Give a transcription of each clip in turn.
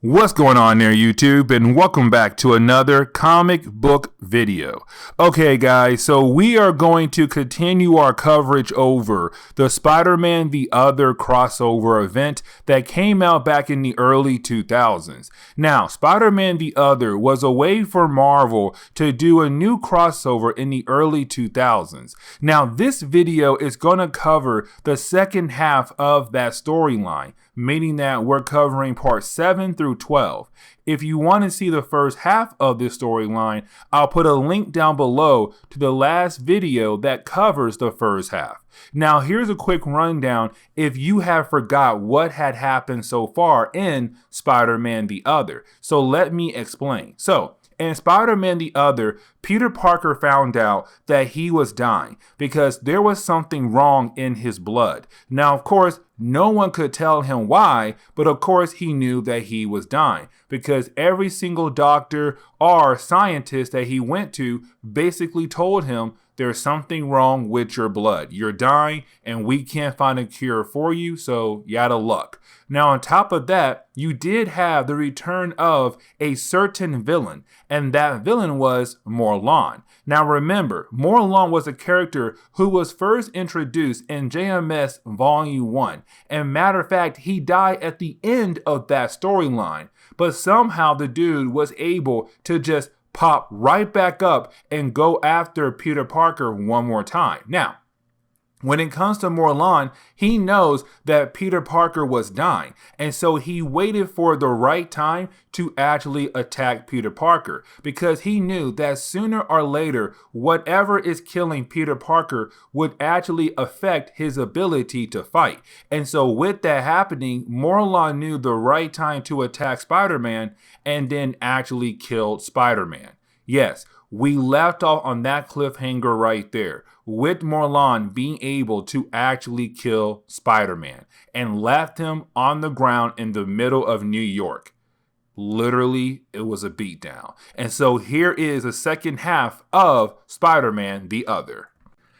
What's going on there, YouTube, and welcome back to another comic book video. Okay, guys, so we are going to continue our coverage over the Spider-Man The Other crossover event that came out back in the early 2000s. Now, Spider-Man The Other was a way for Marvel to do a new crossover in the early 2000s. Now, this video is going to cover the second half of that storyline, meaning that we're covering part 7 through 12. If you want to see the first half of this storyline, I'll put a link down below to the last video that covers the first half. Now, here's a quick rundown if you have forgot what had happened so far in Spider-Man The Other. So let me explain. So, in Spider-Man The Other, Peter Parker found out that he was dying because there was something wrong in his blood. Now, of course, no one could tell him why, but of course he knew that he was dying because every single doctor or scientist that he went to basically told him there's something wrong with your blood. You're dying and we can't find a cure for you, so you out of luck. Now, on top of that, you did have the return of a certain villain, and that villain was Morlun. Now remember, Morlun was a character who was first introduced in JMS Volume 1, and matter of fact, he died at the end of that storyline, but somehow the dude was able to just pop right back up and go after Peter Parker one more time. Now, when it comes to Morlun, he knows that Peter Parker was dying, and so he waited for the right time to actually attack Peter Parker because he knew that sooner or later, whatever is killing Peter Parker would actually affect his ability to fight. And so with that happening, Morlun knew the right time to attack Spider-Man and then actually killed Spider-Man. Yes, we left off on that cliffhanger right there, with Morlun being able to actually kill Spider-Man and left him on the ground in the middle of New York. Literally, it was a beatdown. And so here is the second half of Spider-Man The Other.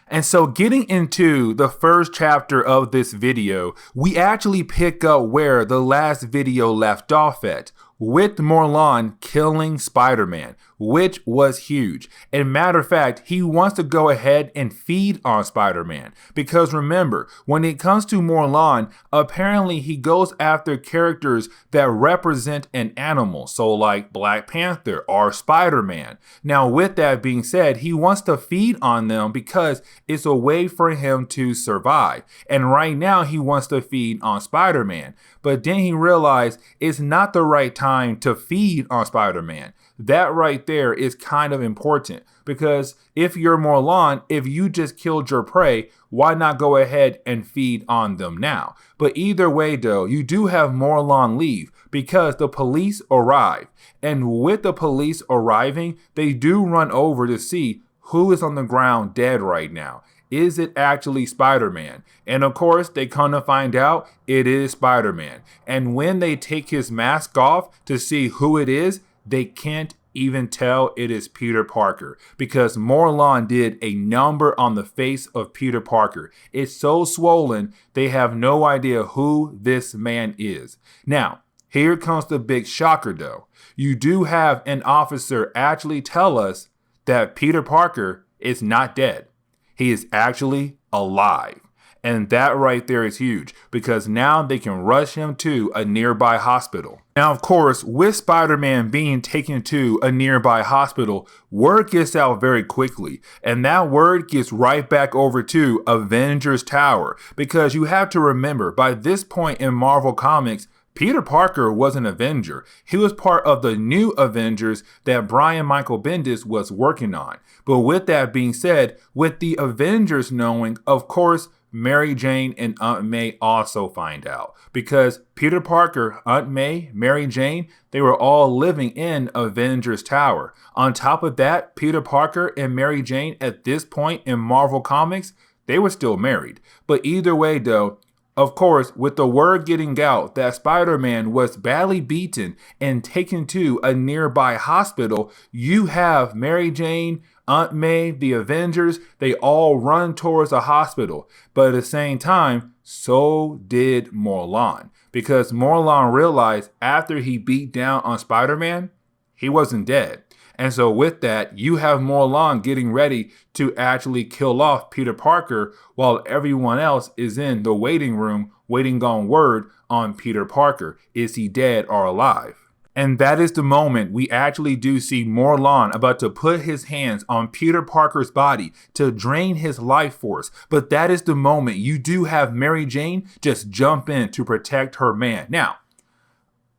And so getting into the first chapter of this video, we actually pick up where the last video left off at, with Morlun killing Spider-Man, which was huge. And matter of fact, he wants to go ahead and feed on Spider-Man. Because remember, when it comes to Morlun, apparently he goes after characters that represent an animal. So like Black Panther or Spider-Man. Now with that being said, he wants to feed on them because it's a way for him to survive. And right now he wants to feed on Spider-Man. But then he realized it's not the right time to feed on Spider-Man. That right there is kind of important because if you're Morlun, if you just killed your prey, why not go ahead and feed on them now? But either way though, you do have Morlun leave because the police arrive. And with the police arriving, they do run over to see who is on the ground dead right now. Is it actually Spider-Man? And of course, they come to find out it is Spider-Man. And when they take his mask off to see who it is, they can't even tell it is Peter Parker because Morlun did a number on the face of Peter Parker. It's so swollen, they have no idea who this man is. Now, here comes the big shocker though. You do have an officer actually tell us that Peter Parker is not dead. He is actually alive. And that right there is huge because now they can rush him to a nearby hospital. Now, of course, with Spider-Man being taken to a nearby hospital, word gets out very quickly. And that word gets right back over to Avengers Tower because you have to remember by this point in Marvel Comics, Peter Parker was an Avenger. He was part of the new Avengers that Brian Michael Bendis was working on. But with that being said, with the Avengers knowing, of course, Mary Jane and Aunt May also find out. Because Peter Parker, Aunt May, Mary Jane, they were all living in Avengers Tower. On top of that, Peter Parker and Mary Jane at this point in Marvel Comics, they were still married. But either way though, of course, with the word getting out that Spider-Man was badly beaten and taken to a nearby hospital, you have Mary Jane, Aunt May, the Avengers, they all run towards a hospital. But at the same time, so did Morlun. because Morlun realized after he beat down on Spider-Man, he wasn't dead. And so with that, you have Morlun getting ready to actually kill off Peter Parker while everyone else is in the waiting room waiting on word on Peter Parker. Is he dead or alive? And that is the moment we actually do see Morlun about to put his hands on Peter Parker's body to drain his life force. But that is the moment you do have Mary Jane just jump in to protect her man. Now,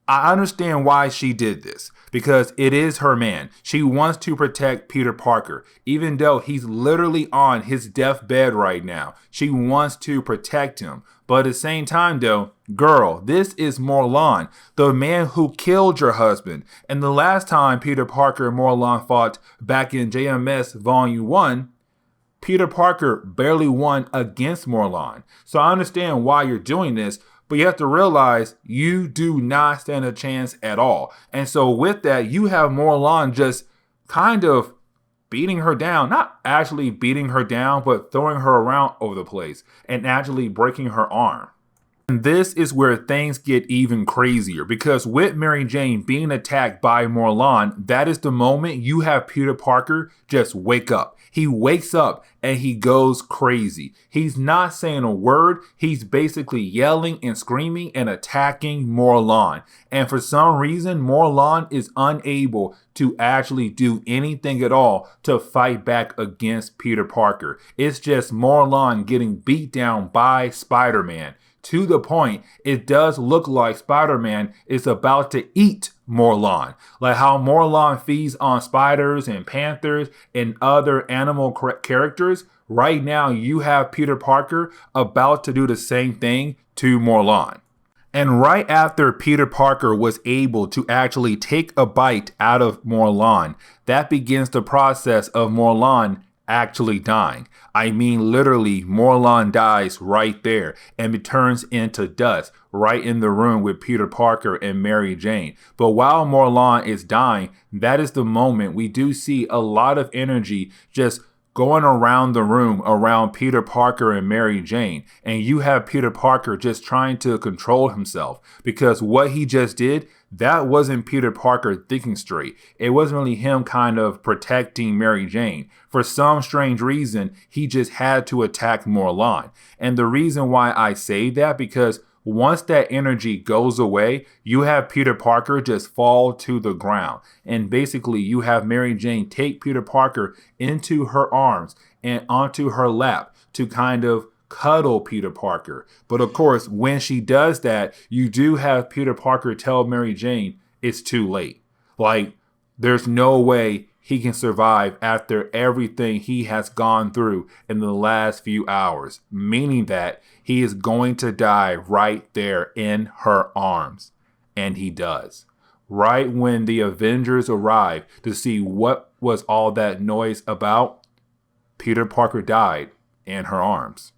I understand why she did this, because it is her man. She wants to protect Peter Parker, even though he's literally on his deathbed right now. She wants to protect him. But at the same time, though, girl, this is Morlun, the man who killed your husband. And the last time Peter Parker and Morlun fought back in JMS Volume 1, Peter Parker barely won against Morlun. So I understand why you're doing this, but you have to realize you do not stand a chance at all. And so with that, you have Morlun just kind of beating her down, not actually beating her down, but throwing her around over the place and actually breaking her arm. And this is where things get even crazier, because with Mary Jane being attacked by Morlun, that is the moment you have Peter Parker just wake up. He wakes up and he goes crazy. He's not saying a word. He's basically yelling and screaming and attacking Morlun. And for some reason, Morlun is unable to actually do anything at all to fight back against Peter Parker. It's just Morlun getting beat down by Spider-Man. To the point, it does look like Spider-Man is about to eat Morlun. Like how Morlun feeds on spiders and panthers and other animal characters. Right now, you have Peter Parker about to do the same thing to Morlun. And right after Peter Parker was able to actually take a bite out of Morlun, that begins the process of Morlun actually dying. I mean, literally, Morlun dies right there and it turns into dust right in the room with Peter Parker and Mary Jane. But while Morlun is dying, that is the moment we do see a lot of energy just going around the room around Peter Parker and Mary Jane. And you have Peter Parker just trying to control himself, because what he just did, that wasn't Peter Parker thinking straight. It wasn't really him kind of protecting Mary Jane. For some strange reason, he just had to attack Morlun. And the reason why I say that, because once that energy goes away, you have Peter Parker just fall to the ground. And basically, you have Mary Jane take Peter Parker into her arms and onto her lap to kind of cuddle Peter Parker. But of course, when she does that, you do have Peter Parker tell Mary Jane it's too late. Like, there's no way he can survive after everything he has gone through in the last few hours, meaning that he is going to die right there in her arms. And he does. Right when the Avengers arrive to see what was all that noise about, Peter Parker died in her arms.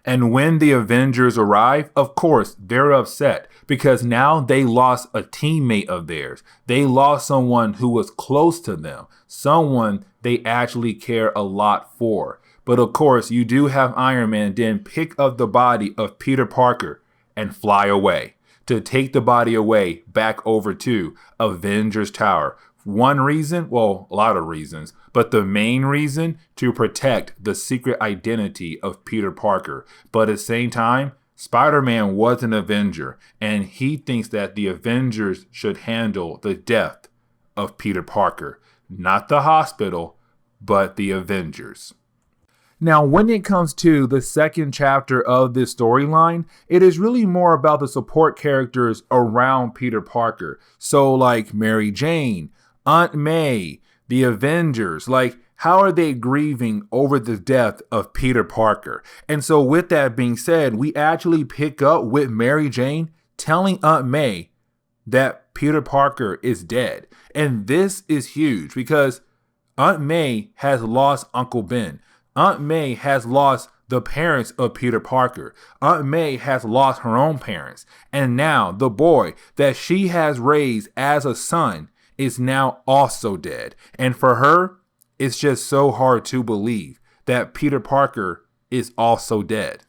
And when the Avengers arrive, of course, they're upset because now they lost a teammate of theirs. They lost someone who was close to them, someone they actually care a lot for. But of course, you do have Iron Man then pick up the body of Peter Parker and fly away to take the body away back over to Avengers Tower. One reason, well, a lot of reasons, but the main reason, to protect the secret identity of Peter Parker. But at the same time, Spider-Man was an Avenger, and he thinks that the Avengers should handle the death of Peter Parker. Not the hospital, but the Avengers. Now, when it comes to the second chapter of this storyline, it is really more about the support characters around Peter Parker. So like Mary Jane, Aunt May, the Avengers, like how are they grieving over the death of Peter Parker? And so with that being said, we actually pick up with Mary Jane telling Aunt May that Peter Parker is dead. And this is huge because Aunt May has lost Uncle Ben. Aunt May has lost the parents of Peter Parker. Aunt May has lost her own parents. And now the boy that she has raised as a son is now also dead. And for her, it's just so hard to believe that Peter Parker is also dead.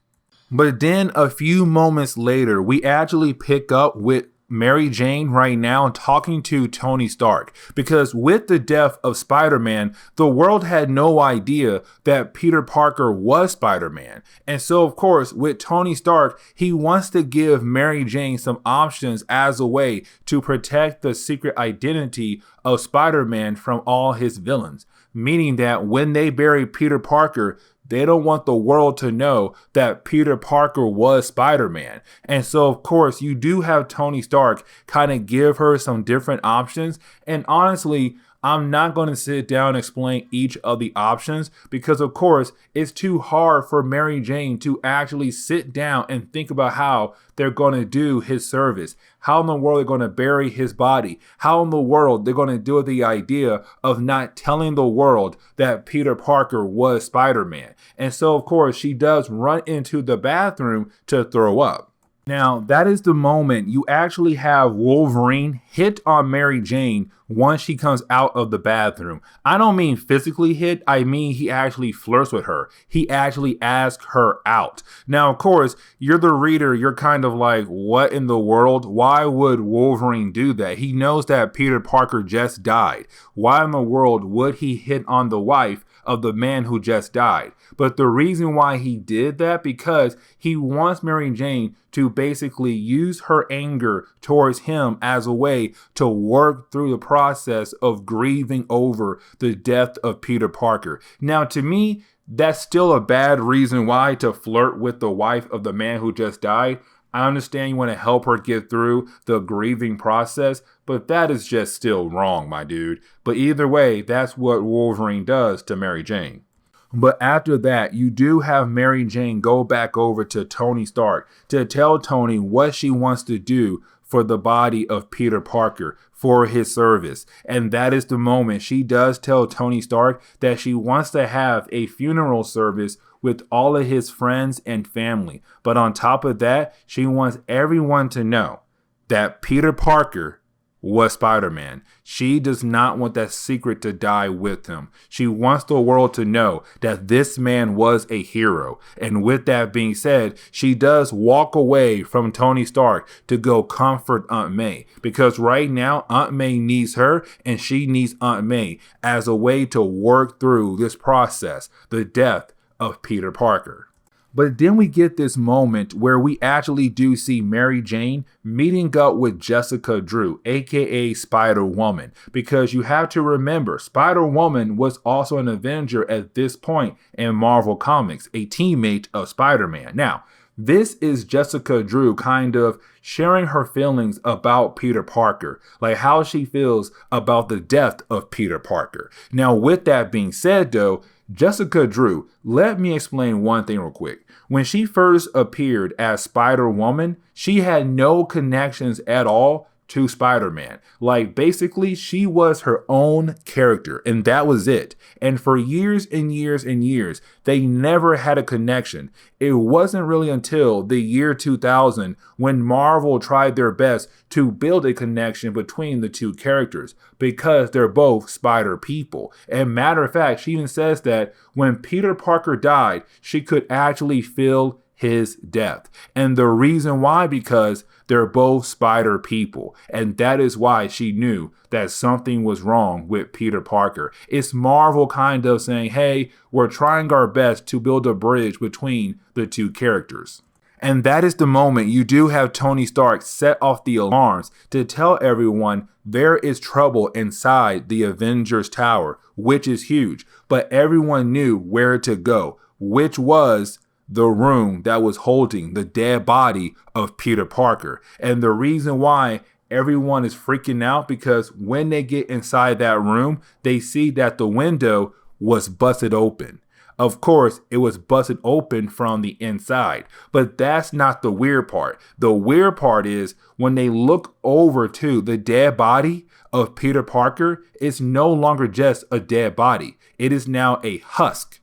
But then a few moments later, we actually pick up with Mary Jane right now talking to Tony Stark, because with the death of Spider-Man, the world had no idea that Peter Parker was Spider-Man. And so, of course, with Tony Stark, he wants to give Mary Jane some options as a way to protect the secret identity of Spider-Man from all his villains, meaning that when they bury Peter Parker, they don't want the world to know that Peter Parker was Spider-Man. And so, of course, you do have Tony Stark kind of give her some different options. And honestly, I'm not going to sit down and explain each of the options because, of course, it's too hard for Mary Jane to actually sit down and think about how they're going to do his service, how in the world they're going to bury his body, how in the world they're going to deal with the idea of not telling the world that Peter Parker was Spider-Man. And so, of course, she does run into the bathroom to throw up. Now, that is the moment you actually have Wolverine hit on Mary Jane once she comes out of the bathroom. I don't mean physically hit, I mean he actually flirts with her. He actually asks her out. Now, of course, you're the reader, you're kind of like, what in the world? Why would Wolverine do that? He knows that Peter Parker just died. Why in the world would he hit on the wife of the man who just died? But the reason why he did that, because he wants Mary Jane to basically use her anger towards him as a way to work through the process of grieving over the death of Peter Parker. Now, to me, that's still a bad reason why to flirt with the wife of the man who just died. I understand you want to help her get through the grieving process, but that is just still wrong, my dude. But either way, that's what Wolverine does to Mary Jane. But after that, you do have Mary Jane go back over to Tony Stark to tell Tony what she wants to do for the body of Peter Parker, for his service. And that is the moment she does tell Tony Stark that she wants to have a funeral service with all of his friends and family. But on top of that, she wants everyone to know that Peter Parker was Spider-Man. She does not want that secret to die with him. She wants the world to know that this man was a hero. And with that being said, she does walk away from Tony Stark to go comfort Aunt May, because right now Aunt May needs her and she needs Aunt May as a way to work through this process, the death of Peter Parker. But then we get this moment where we actually do see Mary Jane meeting up with Jessica Drew, aka Spider-Woman, because you have to remember, Spider-Woman was also an Avenger at this point in Marvel Comics, a teammate of Spider-Man. Now, this is Jessica Drew kind of sharing her feelings about Peter Parker, like how she feels about the death of Peter Parker. Now, with that being said, though, Jessica Drew, let me explain one thing real quick. When she first appeared as Spider-Woman, she had no connections at all to Spider-Man. Like, basically, she was her own character, and that was it. And for years and years and years, they never had a connection. It wasn't really until the year 2000 when Marvel tried their best to build a connection between the two characters, because they're both Spider people. And matter of fact, she even says that when Peter Parker died, she could actually feel his death. And the reason why, because they're both Spider people. And that is why she knew that something was wrong with Peter Parker. It's Marvel kind of saying, hey, we're trying our best to build a bridge between the two characters. And that is the moment you do have Tony Stark set off the alarms to tell everyone there is trouble inside the Avengers Tower, which is huge. But everyone knew where to go, which was the room that was holding the dead body of Peter Parker. And the reason why everyone is freaking out, because when they get inside that room, they see that the window was busted open. Of course, it was busted open from the inside, but that's not the weird part. The weird part is when they look over to the dead body of Peter Parker, it's no longer just a dead body. It is now a husk.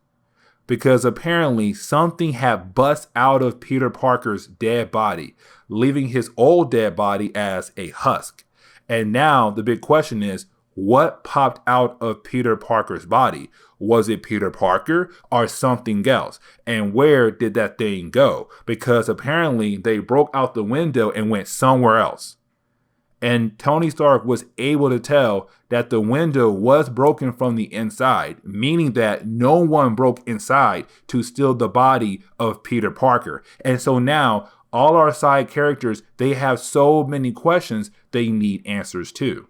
Because apparently something had bust out of Peter Parker's dead body, leaving his old dead body as a husk. And now the big question is, what popped out of Peter Parker's body? Was it Peter Parker or something else? And where did that thing go? Because apparently they broke out the window and went somewhere else. And Tony Stark was able to tell that the window was broken from the inside, meaning that no one broke inside to steal the body of Peter Parker. And so now all our side characters, they have so many questions they need answers to.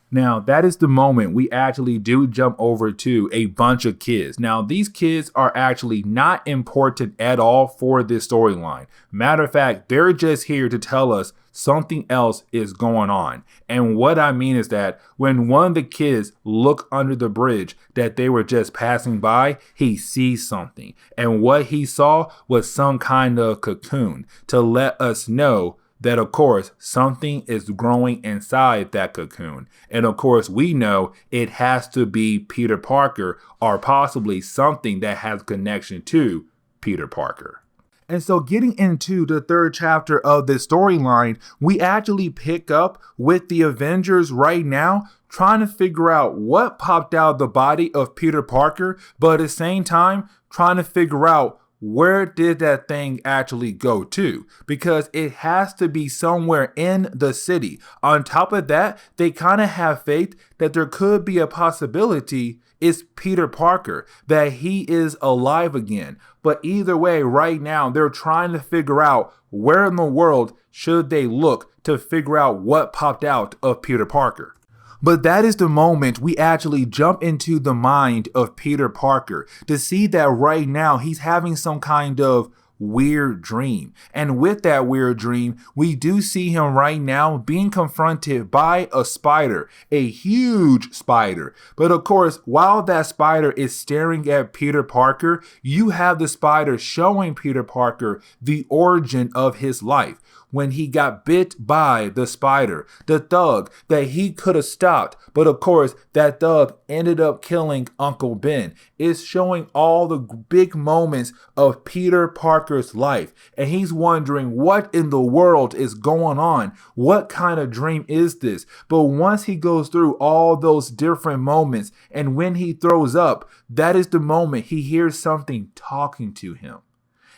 Now, that is the moment we actually do jump over to a bunch of kids. Now, these kids are actually not important at all for this storyline. Matter of fact, they're just here to tell us something else is going on. And what I mean is that when one of the kids look under the bridge that they were just passing by, he sees something. And what he saw was some kind of cocoon to let us know that, of course, something is growing inside that cocoon. And of course, we know it has to be Peter Parker or possibly something that has connection to Peter Parker. And so getting into the third chapter of this storyline, we actually pick up with the Avengers right now trying to figure out what popped out of the body of Peter Parker, but at the same time, trying to figure out where did that thing actually go to? Because it has to be somewhere in the city. On top of that, they kind of have faith that there could be a possibility it's Peter Parker, that he is alive again. But either way, right now, they're trying to figure out where in the world should they look to figure out what popped out of Peter Parker. But that is the moment we actually jump into the mind of Peter Parker to see that right now he's having some kind of weird dream. And with that weird dream, we do see him right now being confronted by a spider, a huge spider. But of course, while that spider is staring at Peter Parker, you have the spider showing Peter Parker the origin of his life. When he got bit by the spider, the thug that he could have stopped, but of course that thug ended up killing Uncle Ben. It's showing all the big moments of Peter Parker's life, and he's wondering what in the world is going on. What kind of dream is this? But once he goes through all those different moments, and when he throws up, that is the moment he hears something talking to him,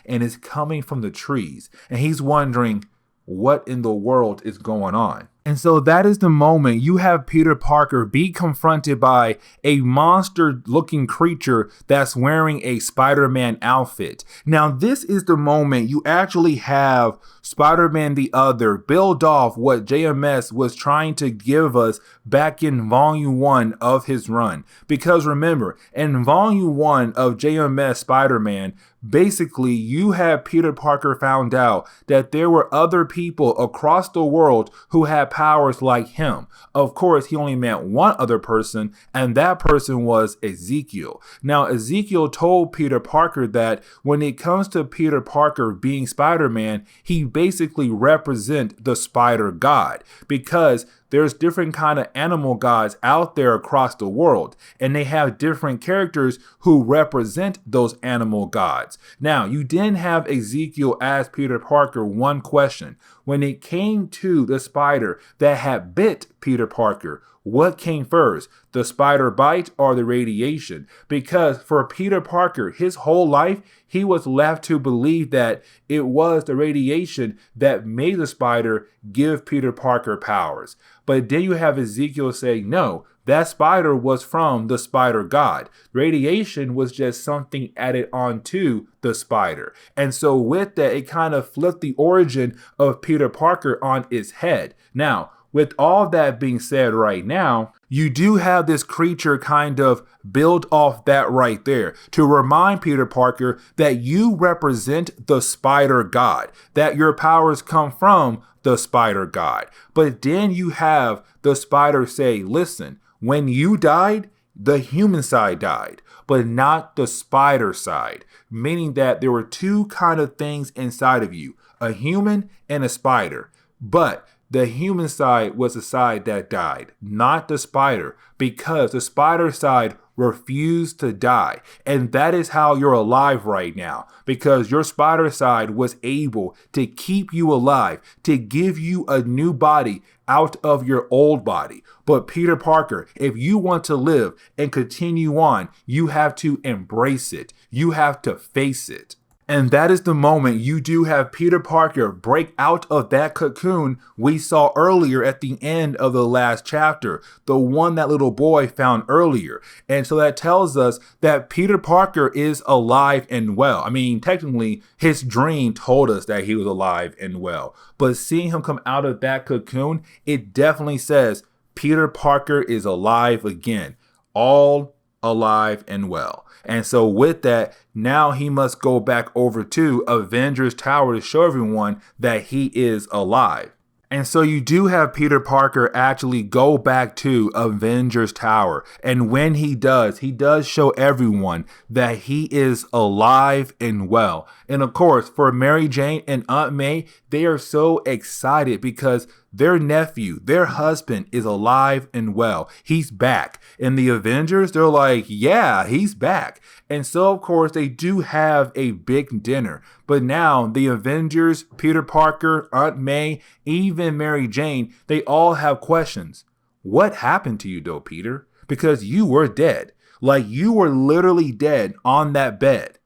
and it's coming from the trees, and he's wondering, what in the world is going on? And so that is the moment you have Peter Parker be confronted by a monster-looking creature that's wearing a Spider-Man outfit. Now, this is the moment you actually have Spider-Man the Other build off what JMS was trying to give us back in Volume 1 of his run. Because remember, in Volume 1 of JMS Spider-Man, basically, you have Peter Parker found out that there were other people across the world who had powers like him. Of course, he only met one other person, and that person was Ezekiel. Now, Ezekiel told Peter Parker that when it comes to Peter Parker being Spider-Man, he basically represents the Spider God, because there's different kind of animal gods out there across the world, and they have different characters who represent those animal gods. Now, you didn't have Ezekiel ask Peter Parker one question. When it came to the spider that had bit Peter Parker, what came first, the spider bite or the radiation? Because for Peter Parker, his whole life, he was left to believe that it was the radiation that made the spider give Peter Parker powers. But then you have Ezekiel say, no, that spider was from the spider god. Radiation was just something added onto the spider. And so with that, it kind of flipped the origin of Peter Parker on its head. Now, with all that being said right now, you do have this creature kind of build off that right there to remind Peter Parker that you represent the spider god, that your powers come from the spider god. But then you have the spider say, listen, when you died, the human side died, but not the spider side, meaning that there were two kind of things inside of you, a human and a spider. But the human side was the side that died, not the spider, because the spider side refuse to die. And that is how you're alive right now, because your spider side was able to keep you alive, to give you a new body out of your old body. But Peter Parker, if you want to live and continue on, you have to embrace it. You have to face it. And that is the moment you do have Peter Parker break out of that cocoon we saw earlier at the end of the last chapter, the one that little boy found earlier. And so that tells us that Peter Parker is alive and well. I mean, technically, his dream told us that he was alive and well. But seeing him come out of that cocoon, it definitely says Peter Parker is alive again, all alive and well. And so with that, now he must go back over to Avengers Tower to show everyone that he is alive. And so you do have Peter Parker actually go back to Avengers Tower. And when he does show everyone that he is alive and well. And of course, for Mary Jane and Aunt May, they are so excited because their nephew, their husband, is alive and well. He's back. And the Avengers, they're like, yeah, he's back. And so, of course, they do have a big dinner. But now the Avengers, Peter Parker, Aunt May, even Mary Jane, they all have questions. What happened to you, though, Peter? Because you were dead. Like, you were literally dead on that bed.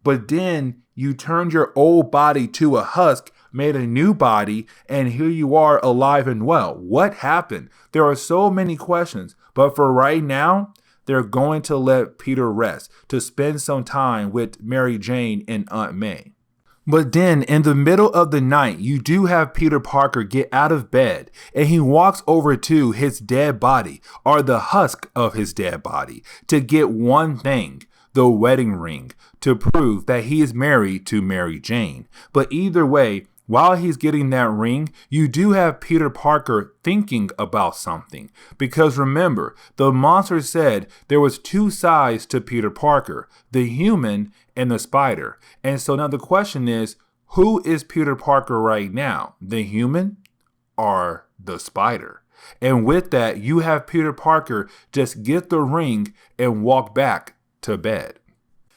But then you turned your old body to a husk, made a new body, and here you are alive and well. What happened? There are so many questions, but for right now, they're going to let Peter rest to spend some time with Mary Jane and Aunt May. But then in the middle of the night, you do have Peter Parker get out of bed and he walks over to his dead body, or the husk of his dead body, to get one thing, the wedding ring, to prove that he is married to Mary Jane. But either way, while he's getting that ring, you do have Peter Parker thinking about something. Because remember, the monster said there was two sides to Peter Parker, the human and the spider. And so now the question is, who is Peter Parker right now? The human or the spider? And with that, you have Peter Parker just get the ring and walk back to bed.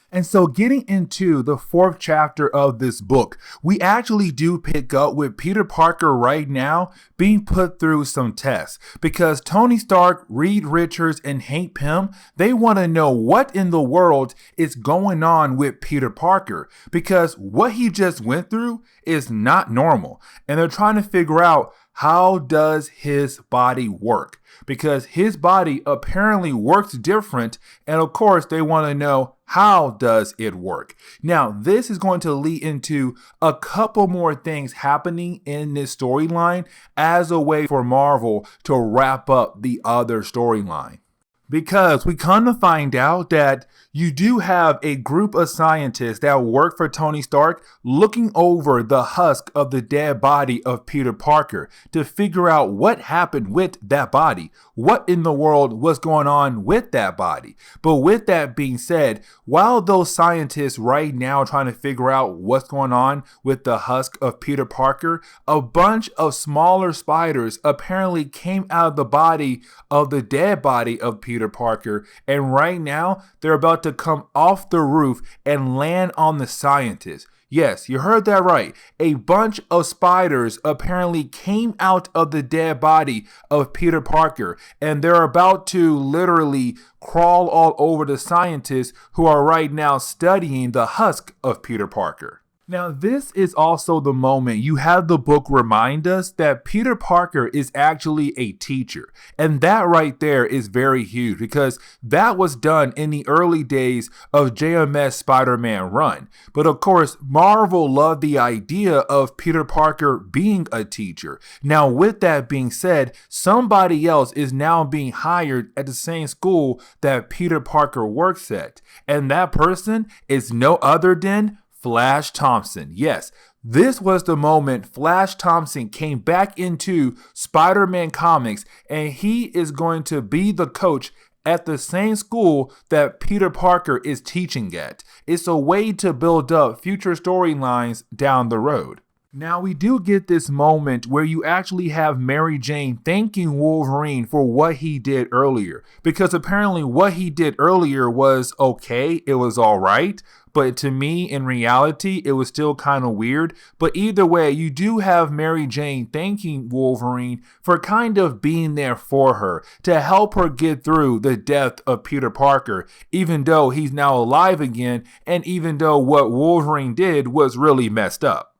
And so getting into the 4th chapter of this book, we actually do pick up with Peter Parker right now being put through some tests because Tony Stark, Reed Richards, and Hank Pym, they want to know what in the world is going on with Peter Parker because what he just went through is not normal. And they're trying to figure out, how does his body work? Because his body apparently works different. And of course, they want to know, how does it work? Now, this is going to lead into a couple more things happening in this storyline as a way for Marvel to wrap up the other storyline. Because we come to find out that you do have a group of scientists that work for Tony Stark looking over the husk of the dead body of Peter Parker to figure out what happened with that body, what in the world was going on with that body. But with that being said, while those scientists right now are trying to figure out what's going on with the husk of Peter Parker, a bunch of smaller spiders apparently came out of the body of the dead body of Peter Parker, and right now they're about to come off the roof and land on the scientists. Yes, you heard that right. A bunch of spiders apparently came out of the dead body of Peter Parker, and they're about to literally crawl all over the scientists who are right now studying the husk of Peter Parker. Now, this is also the moment you have the book remind us that Peter Parker is actually a teacher. And that right there is very huge because that was done in the early days of JMS Spider-Man run. But of course, Marvel loved the idea of Peter Parker being a teacher. Now, with that being said, somebody else is now being hired at the same school that Peter Parker works at. And that person is no other than Flash Thompson. Yes, this was the moment Flash Thompson came back into Spider-Man comics, and he is going to be the coach at the same school that Peter Parker is teaching at. It's a way to build up future storylines down the road. Now, we do get this moment where you actually have Mary Jane thanking Wolverine for what he did earlier, because apparently what he did earlier was okay, it was all right, but to me, in reality, it was still kind of weird. But either way, you do have Mary Jane thanking Wolverine for kind of being there for her, to help her get through the death of Peter Parker, even though he's now alive again, and even though what Wolverine did was really messed up.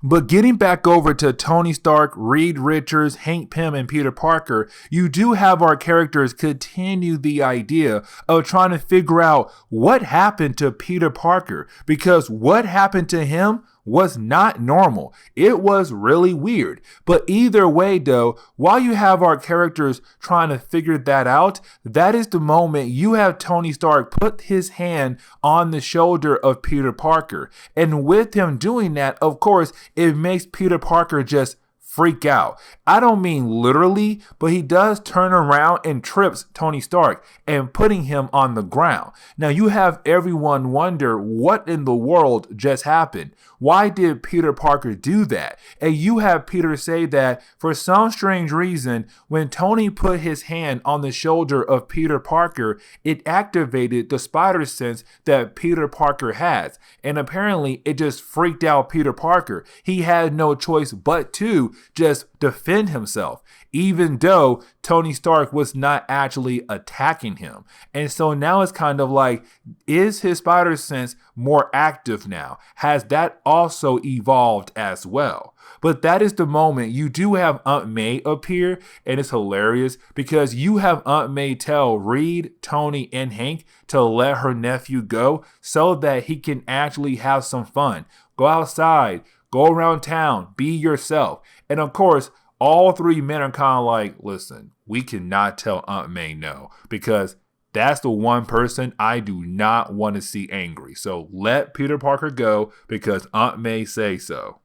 But getting back over to Tony Stark, Reed Richards, Hank Pym, and Peter Parker, you do have our characters continue the idea of trying to figure out what happened to Peter Parker, because what happened to him was not normal. It was really weird. But either way, though, while you have our characters trying to figure that out, that is the moment you have Tony Stark put his hand on the shoulder of Peter Parker. And with him doing that, of course, it makes Peter Parker just freak out. I don't mean literally, but he does turn around and trips Tony Stark and putting him on the ground. Now you have everyone wonder what in the world just happened. Why did Peter Parker do that? And you have Peter say that for some strange reason, when Tony put his hand on the shoulder of Peter Parker, it activated the spider sense that Peter Parker has. And apparently it just freaked out Peter Parker. He had no choice but to just defend himself, even though Tony Stark was not actually attacking him. And so now it's kind of like, is his spider sense more active now? Has that also evolved as well? But that is the moment you do have Aunt May appear, and it's hilarious because you have Aunt May tell Reed, Tony, and Hank to let her nephew go so that he can actually have some fun. Go outside, go around town, be yourself. And of course, all three men are kind of like, listen, we cannot tell Aunt May no, because that's the one person I do not want to see angry. So let Peter Parker go because Aunt May say so.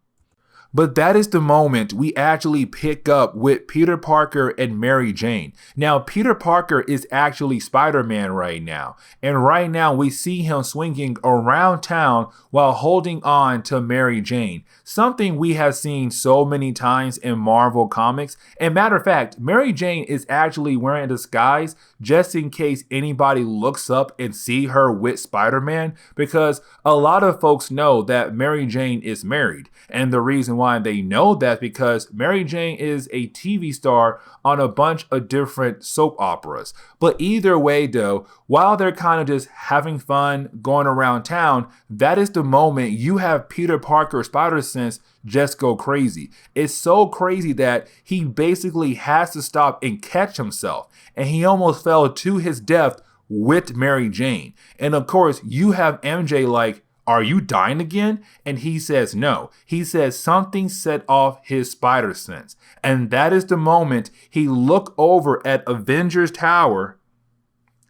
But that is the moment we actually pick up with Peter Parker and Mary Jane. Now, Peter Parker is actually Spider-Man right now. And right now we see him swinging around town while holding on to Mary Jane. Something we have seen so many times in Marvel Comics. And matter of fact, Mary Jane is actually wearing a disguise just in case anybody looks up and see her with Spider-Man. Because a lot of folks know that Mary Jane is married. And the reason why they know that because Mary Jane is a TV star on a bunch of different soap operas. But either way though, while they're kind of just having fun going around town, that is the moment you have Peter Parker Spider-Sense just go crazy. It's so crazy that he basically has to stop and catch himself. And he almost fell to his death with Mary Jane. And of course, you have MJ like, are you dying again? And he says no. He says something set off his spider sense. And that is the moment he look over at Avengers Tower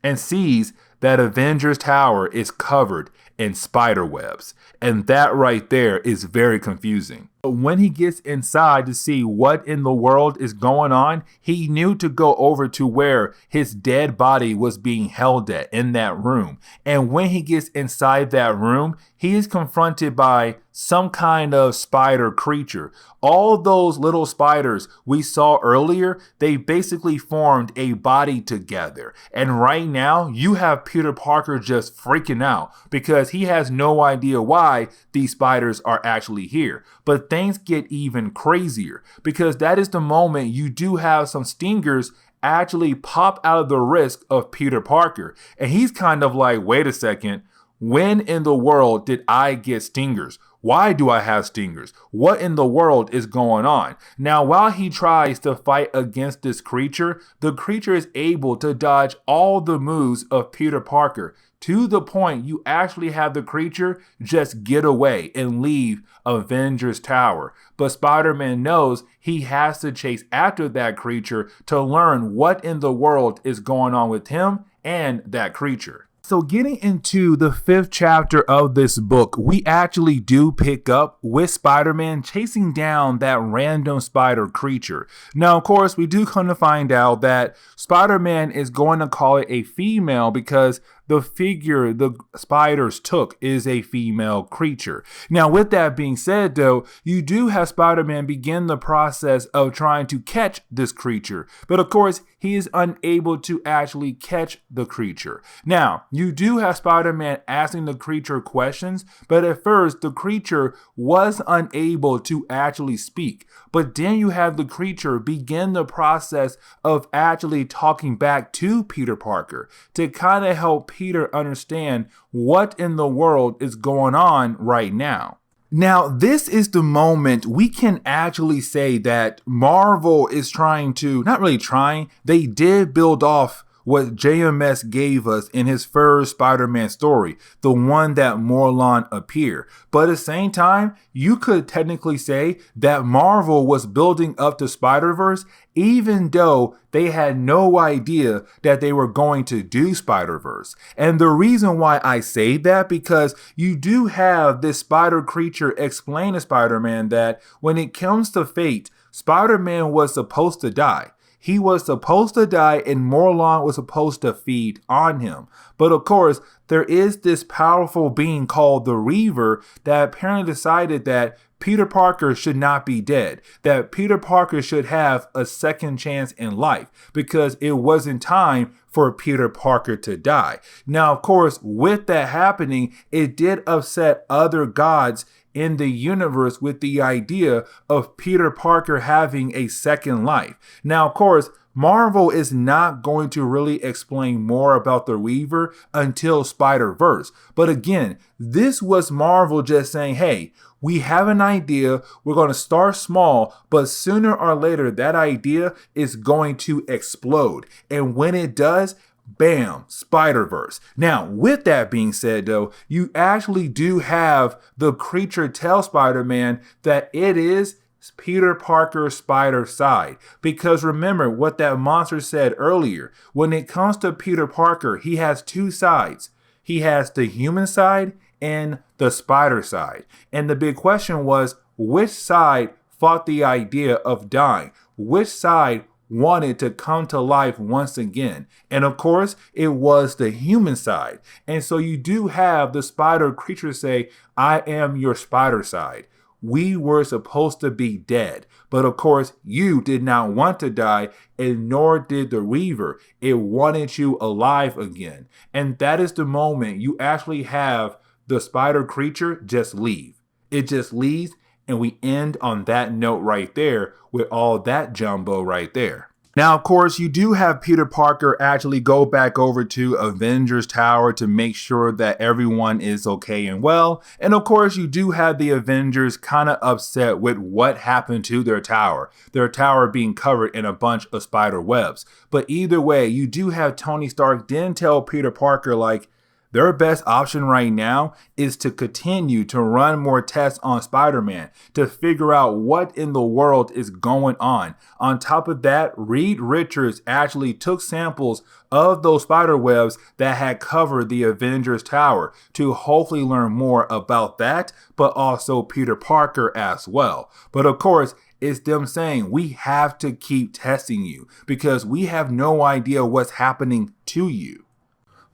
and sees that Avengers Tower is covered in spider webs. And that right there is very confusing. But when he gets inside to see what in the world is going on, he knew to go over to where his dead body was being held at in that room. And when he gets inside that room, he is confronted by some kind of spider creature. All those little spiders we saw earlier, they basically formed a body together. And right now, you have Peter Parker just freaking out because he has no idea why these spiders are actually here. But things get even crazier because that is the moment you do have some stingers actually pop out of the wrist of Peter Parker. And he's kind of like, wait a second, when in the world did I get stingers? Why do I have stingers? What in the world is going on? Now, while he tries to fight against this creature, the creature is able to dodge all the moves of Peter Parker to the point you actually have the creature just get away and leave Avengers Tower. But Spider-Man knows he has to chase after that creature to learn what in the world is going on with him and that creature. So getting into the 5th chapter of this book, we actually do pick up with Spider-Man chasing down that random spider creature. Now, of course, we do come to find out that Spider-Man is going to call it a female because the figure the spiders took is a female creature. Now, with that being said, though, you do have Spider-Man begin the process of trying to catch this creature. But of course, he is unable to actually catch the creature. Now, you do have Spider-Man asking the creature questions, but at first, the creature was unable to actually speak. But then you have the creature begin the process of actually talking back to Peter Parker to kind of help Peter understand what in the world is going on right now. Now, this is the moment we can actually say that Marvel is trying to, not really trying, they did build off what JMS gave us in his first Spider-Man story, the one that Morlun appeared. But at the same time, you could technically say that Marvel was building up the Spider-Verse even though they had no idea that they were going to do Spider-Verse. And the reason why I say that, because you do have this spider creature explain to Spider-Man that when it comes to fate, Spider-Man was supposed to die. He was supposed to die and Morlun was supposed to feed on him. But of course, there is this powerful being called the Reaver that apparently decided that Peter Parker should not be dead, that Peter Parker should have a second chance in life because it wasn't time for Peter Parker to die. Now, of course, with that happening, it did upset other gods in the universe with the idea of Peter Parker having a second life. Now, of course, Marvel is not going to really explain more about the Reaver until Spider-Verse. But again, this was Marvel just saying, hey, we have an idea, we're going to start small, but sooner or later that idea is going to explode. And when it does, bam, Spider-Verse. Now, with that being said, though, you actually do have the creature tell Spider-Man that it is Peter Parker's spider side. Because remember what that monster said earlier. When it comes to Peter Parker, he has two sides. He has the human side and the spider side. And the big question was, which side fought the idea of dying? Which side wanted to come to life once again? And of course, it was the human side. And so you do have the spider creature say, I am your spider side. We were supposed to be dead. But of course, you did not want to die, and nor did the Reaver. It wanted you alive again. And that is the moment you actually have the spider creature just leave. It just leaves, and we end on that note right there with all that jumbo right there. Now, of course, you do have Peter Parker actually go back over to Avengers Tower to make sure that everyone is okay and well. And of course, you do have the Avengers kind of upset with what happened to their tower being covered in a bunch of spider webs. But either way, you do have Tony Stark then tell Peter Parker, like, their best option right now is to continue to run more tests on Spider-Man to figure out what in the world is going on. On top of that, Reed Richards actually took samples of those spider webs that had covered the Avengers Tower to hopefully learn more about that, but also Peter Parker as well. But of course, it's them saying we have to keep testing you because we have no idea what's happening to you.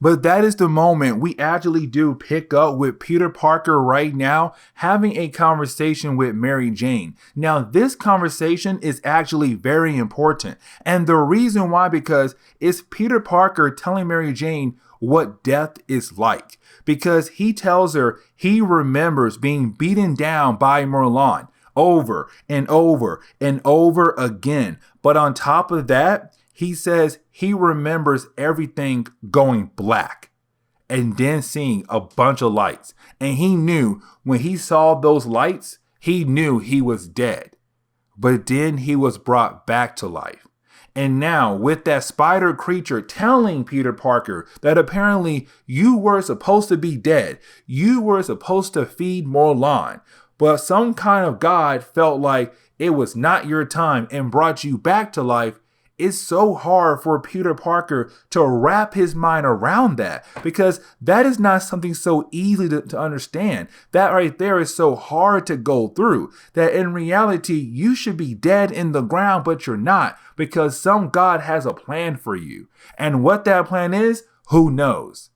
But that is the moment we actually do pick up with Peter Parker right now having a conversation with Mary Jane. Now, this conversation is actually very important. And the reason why, because it's Peter Parker telling Mary Jane what death is like. Because he tells her he remembers being beaten down by Morlun over and over and over again. But on top of that, he says he remembers everything going black and then seeing a bunch of lights. And he knew when he saw those lights, he knew he was dead. But then he was brought back to life. And now with that spider creature telling Peter Parker that apparently you were supposed to be dead. You were supposed to feed Morlun. But some kind of God felt like it was not your time and brought you back to life. it's so hard for Peter Parker to wrap his mind around that, because that is not something so easy to understand. That right there is so hard to go through, that in reality, you should be dead in the ground, but you're not, because some God has a plan for you. And what that plan is, who knows?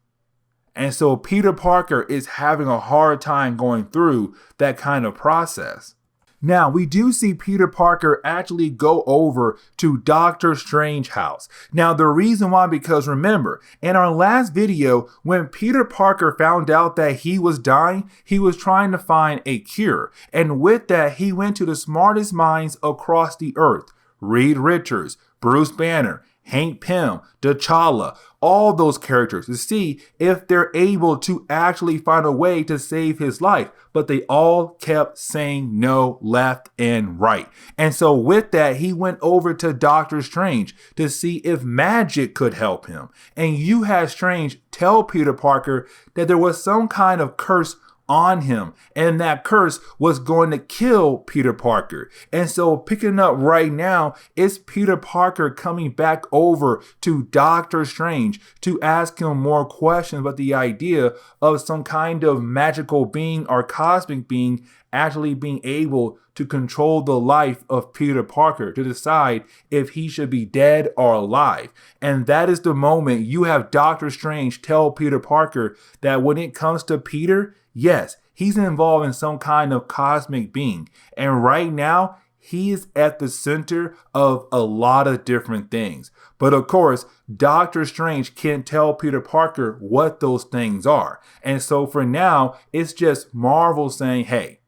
And so Peter Parker is having a hard time going through that kind of process. Now, we do see Peter Parker actually go over to Doctor Strange's house. Now, the reason why, because remember, in our last video, when Peter Parker found out that he was dying, he was trying to find a cure. And with that, he went to the smartest minds across the earth. Reed Richards, Bruce Banner, Hank Pym, T'Challa, all those characters, to see if they're able to actually find a way to save his life. But they all kept saying no, left and right. And so with that, he went over to Doctor Strange to see if magic could help him. And you had Strange tell Peter Parker that there was some kind of curse on him, and that curse was going to kill Peter Parker. And so picking up right now, it's Peter Parker coming back over to Doctor Strange to ask him more questions about the idea of some kind of magical being or cosmic being actually being able to control the life of Peter Parker, to decide if he should be dead or alive. And that is the moment you have Doctor Strange tell Peter Parker that when it comes to Peter, yes, he's involved in some kind of cosmic being. And right now, he is at the center of a lot of different things. But of course, Doctor Strange can't tell Peter Parker what those things are. And so for now, it's just Marvel saying, hey,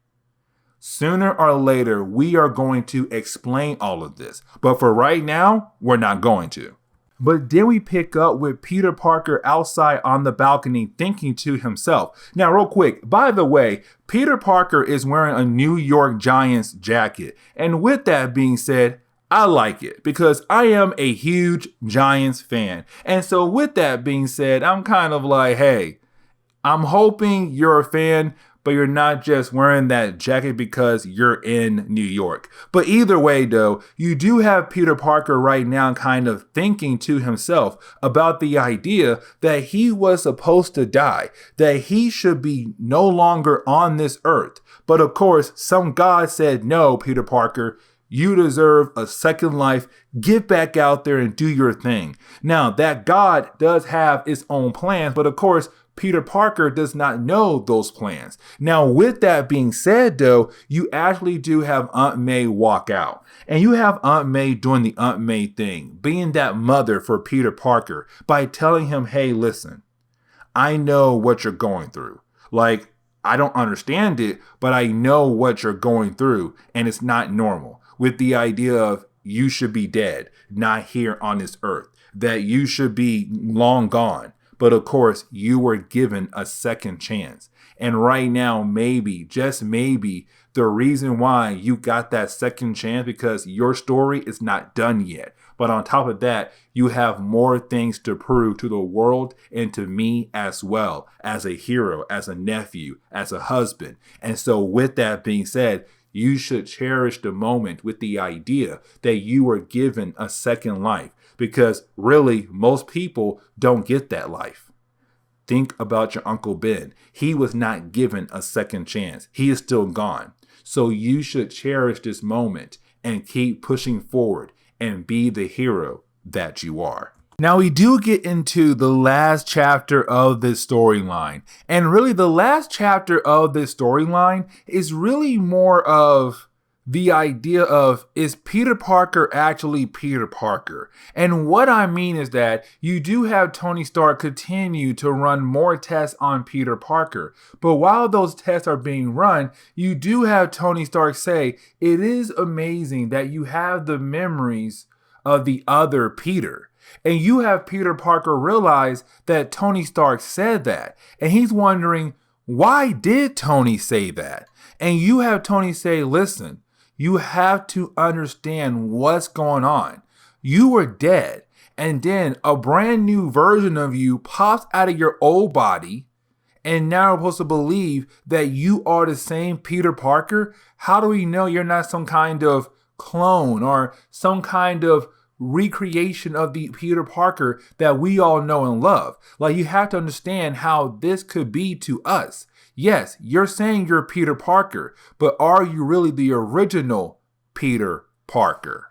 sooner or later, we are going to explain all of this. But for right now, we're not going to. But then we pick up with Peter Parker outside on the balcony thinking to himself. Now, real quick, by the way, Peter Parker is wearing a New York Giants jacket. And with that being said, I like it because I am a huge Giants fan. And so with that being said, I'm kind of like, hey, I'm hoping you're a fan, but you're not just wearing that jacket because you're in New York. But either way, though, you do have Peter Parker right now kind of thinking to himself about the idea that he was supposed to die, that he should be no longer on this earth. But of course, some God said, no, Peter Parker, you deserve a second life. Get back out there and do your thing. Now, that God does have its own plans, but of course, Peter Parker does not know those plans. Now, with that being said, though, you actually do have Aunt May walk out. And you have Aunt May doing the Aunt May thing, being that mother for Peter Parker by telling him, hey, listen, I know what you're going through. Like, I don't understand it, but I know what you're going through, and it's not normal. With the idea of you should be dead, not here on this earth, that you should be long gone. But of course, you were given a second chance. And right now, maybe, just maybe, the reason why you got that second chance because your story is not done yet. But on top of that, you have more things to prove to the world and to me as well, as a hero, as a nephew, as a husband. And so with that being said, you should cherish the moment with the idea that you were given a second life. Because really, most people don't get that life. Think about your Uncle Ben. He was not given a second chance. He is still gone. So you should cherish this moment and keep pushing forward and be the hero that you are. Now, we do get into the last chapter of this storyline. And really, the last chapter of this storyline is really more of the idea of, is Peter Parker actually Peter Parker? And what I mean is that you do have Tony Stark continue to run more tests on Peter Parker. But while those tests are being run, you do have Tony Stark say, it is amazing that you have the memories of the other Peter. And you have Peter Parker realize that Tony Stark said that. And he's wondering, why did Tony say that? And you have Tony say, listen, you have to understand what's going on. You were dead, and then a brand new version of you pops out of your old body, and now we're supposed to believe that you are the same Peter Parker? How do we know you're not some kind of clone or some kind of recreation of the Peter Parker that we all know and love. Like, you have to understand how this could be to us. Yes, you're saying you're Peter Parker, but are you really the original Peter Parker?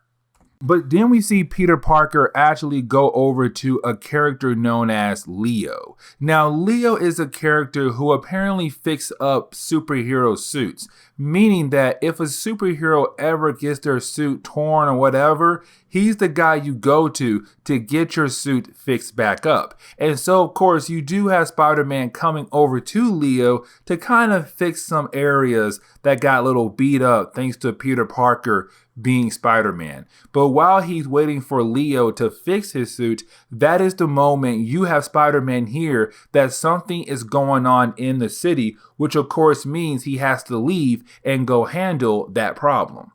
But then we see Peter Parker actually go over to a character known as Leo. Now, Leo is a character who apparently fixes up superhero suits, meaning that if a superhero ever gets their suit torn or whatever, he's the guy you go to get your suit fixed back up. And so, of course, you do have Spider-Man coming over to Leo to kind of fix some areas that got a little beat up thanks to Peter Parker being Spider-Man. But while he's waiting for Leo to fix his suit, that is the moment you have Spider-Man hear that something is going on in the city, which of course means he has to leave and go handle that problem.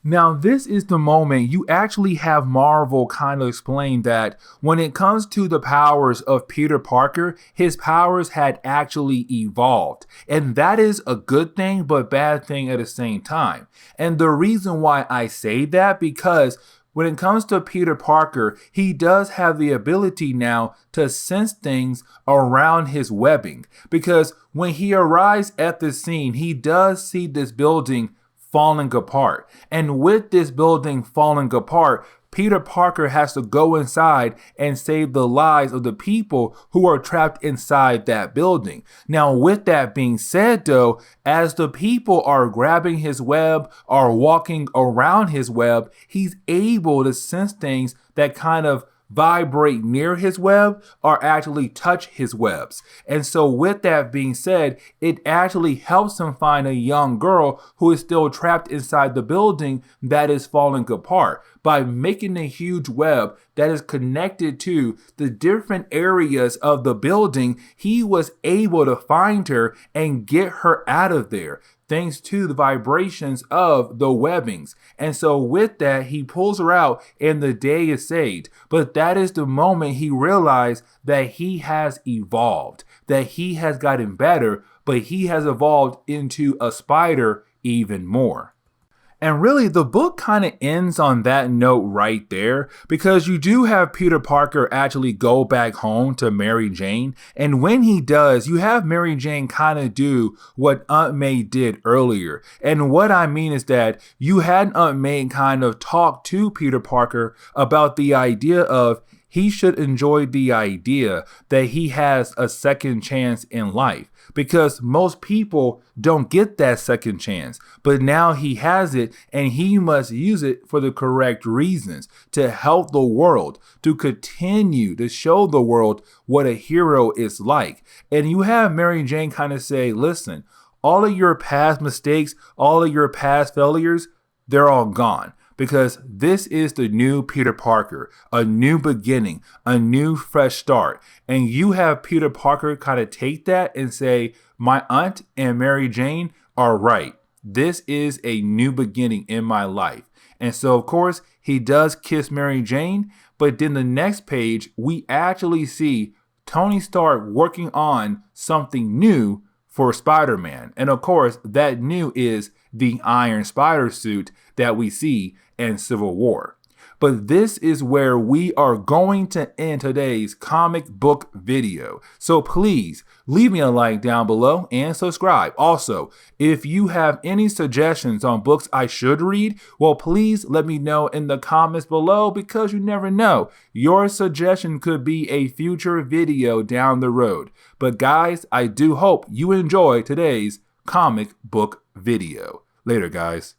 Now, this is the moment you actually have Marvel kind of explain that when it comes to the powers of Peter Parker, his powers had actually evolved. And that is a good thing, but bad thing at the same time. And the reason why I say that, because when it comes to Peter Parker, he does have the ability now to sense things around his webbing. Because when he arrives at the scene, he does see this building falling apart. And with this building falling apart, Peter Parker has to go inside and save the lives of the people who are trapped inside that building. Now, with that being said, though, as the people are grabbing his web, are walking around his web, he's able to sense things that kind of vibrate near his web or actually touch his webs. And so with that being said, it actually helps him find a young girl who is still trapped inside the building that is falling apart. By making a huge web that is connected to the different areas of the building, he was able to find her and get her out of there, thanks to the vibrations of the webbings. And so with that, he pulls her out and the day is saved. But that is the moment he realized that he has evolved, that he has gotten better, but he has evolved into a spider even more. And really, the book kind of ends on that note right there, because you do have Peter Parker actually go back home to Mary Jane. And when he does, you have Mary Jane kind of do what Aunt May did earlier. And what I mean is that you had Aunt May kind of talk to Peter Parker about the idea of he should enjoy the idea that he has a second chance in life, because most people don't get that second chance. But now he has it, and he must use it for the correct reasons, to help the world, to continue to show the world what a hero is like. And you have Mary Jane kind of say, listen, all of your past mistakes, all of your past failures, they're all gone. Because this is the new Peter Parker, a new beginning, a new fresh start. And you have Peter Parker kind of take that and say, my aunt and Mary Jane are right. This is a new beginning in my life. And so, of course, he does kiss Mary Jane. But then the next page, we actually see Tony Stark working on something new for Spider-Man. And of course, that new is the Iron Spider suit that we see in Civil War. But this is where we are going to end today's comic book video. So please leave me a like down below and subscribe. Also, if you have any suggestions on books I should read, well, please let me know in the comments below, because you never know. Your suggestion could be a future video down the road. But guys, I do hope you enjoy today's comic book video. Later, guys.